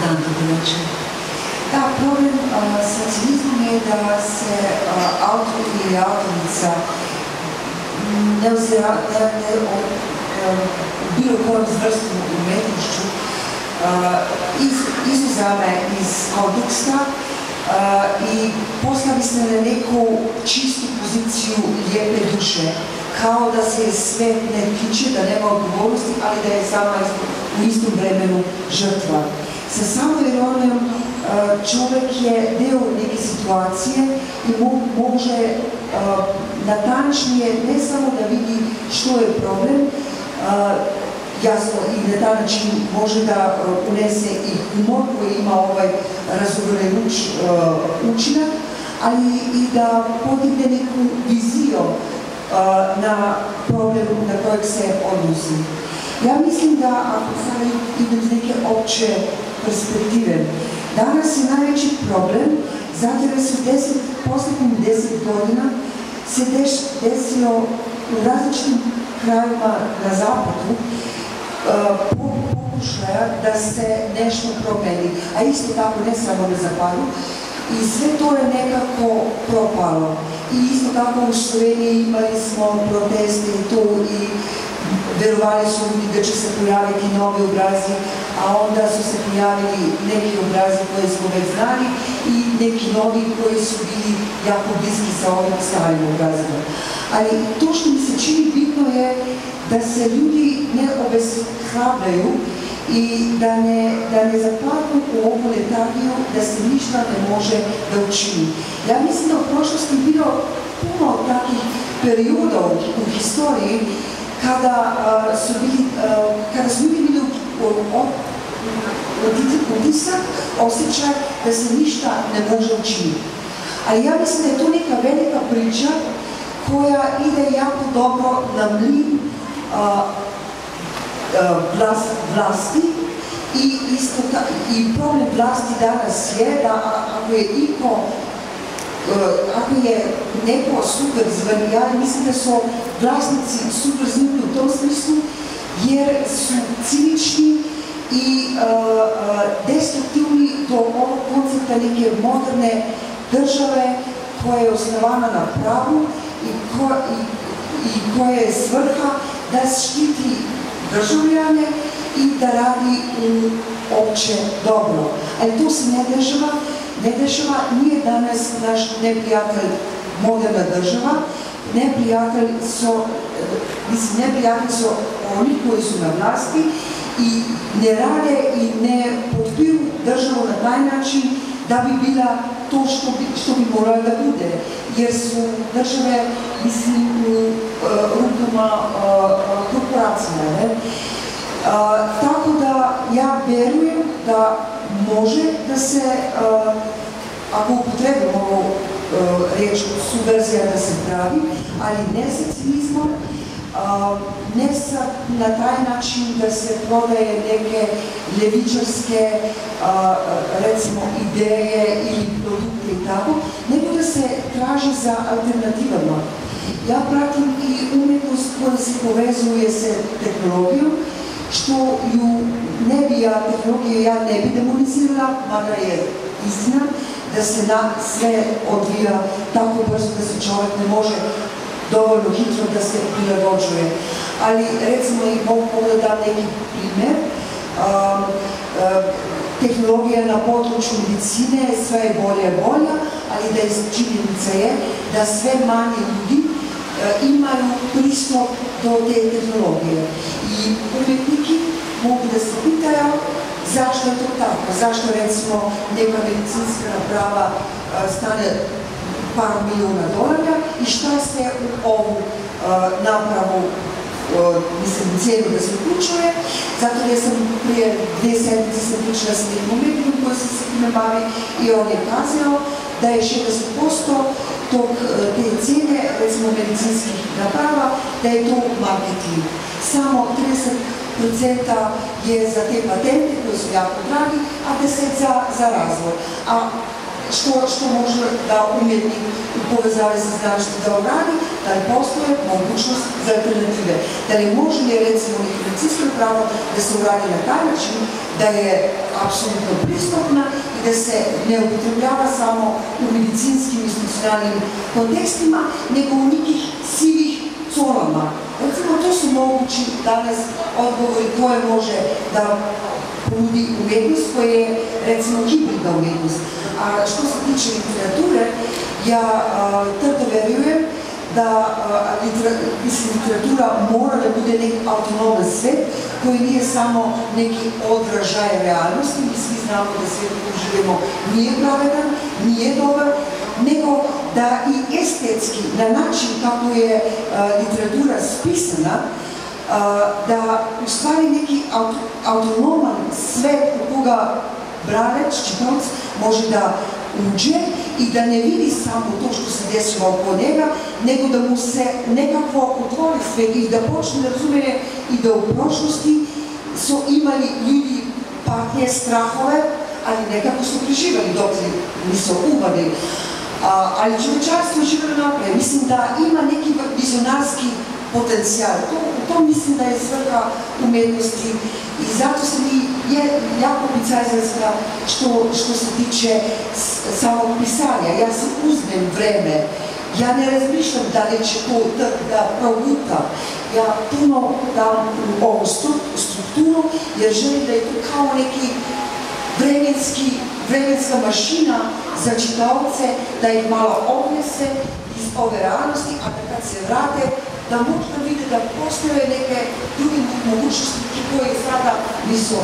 Anka Kovačev. Da, problem sa cinizmom je da se autor ili autorica ne bilo kojom zvrstvenom umetnošću izuzame iz konteksta i postavi se na neku čistu poziciju lijepe duše, kao da se sve ne tiče, da nema odgovornosti, ali da je sama u istom vremenu žrtva. Sa samoironijom čovjek je deo neke situacije i može natančnije ne samo da vidi što je problem, jasno i na taj način može da unese i humor koji ima ovaj razuvarajuć učinak, ali i da podigne neku viziju na problem na kojeg se odnosi. Ja mislim da, ako sada idem iz neke opće perspektive, danas je najveći problem zato jer su posljednjih 10 godina se desilo u različitim krajima na zapadu pokušaja da se nešto promeni, a isto tako ne samo na zapadu. I sve to je nekako propalo. I isto tako u Sloveniji imali smo proteste i tu i verovali su ljudi da će se pojaviti novi obrazi, a onda su se pojavili neki obrazi koji smo već znali i neki novi koji su bili jako bliski sa ovim starim obrazima. Ali to što mi se čini bitno je da se ljudi ne obeshrabraju i da ne zapadnu u ovu letargiju, da se ništa ne može da učini. Ja mislim da u prošlosti bilo puno takvih perioda u historiji kada su ljudi bili utisak, osjećaj da se ništa ne može učiniti. Ali ja mislim da je to neka velika priča koja ide jako dobro na mlin vlasti i problem vlasti danas je da ako je neko super zvan, ja mislim da su vlasnici super zvani u tom smislu jer su cinični i destruktivni do ovog koncepta neke moderne države koja je osnovana na pravu i koja je svrha da štiti državljane i da radi u opće dobro. Ali to se ne dešava, nije danas naš neprijatelj moderna država, neprijatelj su oni koji su na vlasti i ne rade i ne potpiru državu na taj način da bi bila to što bi morala da bude, jer su države, mislim, u rukama korporacija. Tako da ja verujem da može da se, ako upotrebimo ovu riječ subverzija da se pravi, ali ne sa cinizmom, ne na taj način da se prodaje neke ljevičarske, recimo, ideje ili produkte i tako, nego da se traži za alternativama. Ja pratim i umjetnost koja se povezuje sa tehnologijom, što ju tehnologiju ja ne bi demonizirala, mada je istina da se sve odvija tako brzo da se čovjek ne može dovoljno hitro da se prilagođuje. Ali recimo i mogu pogledati neki primjer. Tehnologija na području medicine sve je bolja i bolja, ali da je činjenica je da sve manje ljudi imaju pristup do te tehnologije. I umjetniki mogu da se pitaju zašto je to tako, zašto recimo neka medicinska naprava stane par milijuna dolara i šta se u ovu napravu, mislim, cijelu da se uključuje, zato jer sam prije 2 sedmice sam pričala s nekim umjetnikom koji se s time bavi i on je kazao da je 60% te cijene, recimo medicinskih naprava, da je to marketing. Samo 30% je za te patente koji su jako dragi, a 10% za razvoj. A što može da umjetnik u povezavi sa znanošću da obrani, da li postoje mogućnost za alternative. Da li može li recimo nekreacijsko pravo da se uradi na taj način da je apsolutno pristupna i da se ne upotrebljava samo u medicinskim i institucionalnim kontekstima, nego u nekih sivih zonama. Recimo, to su mogući danas odgovori koje može da ponudi umjetnost, koja je recimo hibridna umjetnost. A što se tiče literature, ja tvrdo verujem da literatura mora da bude neki autonoman svet koji nije samo neki odražaj realnosti. Mi svi znamo da svijet u kojem živimo nije pravedan, nije dobar, nego da i estetski, na način kako je literatura spisana, da u stvari neki autonoman svet u koga branac, čitalac može da uđe i da ne vidi samo to što se desilo oko njega, nego da mu se nekako otvori svet i da počne da razume i da u prošlosti su imali ljudi patnje, strahove, ali nekako su preživali dok nisu umrli. Ali čovječanstvo živjelo napred. Mislim da ima neki vizionarski potencijal. To mislim da je svrha umjetnosti i zato sam i jako picajzarska što se tiče samog pisanja. Ja se uzmem vreme. Ja ne razmišljam da li će to da progutam. Ja puno dam u ovu strukturu jer želim da je to kao neki vremenska mašina za čitaoce, da ih malo odnese iz ove realnosti, a da kad se vrate, da možda vide da postoje neke druge mogućnosti koje sada nisu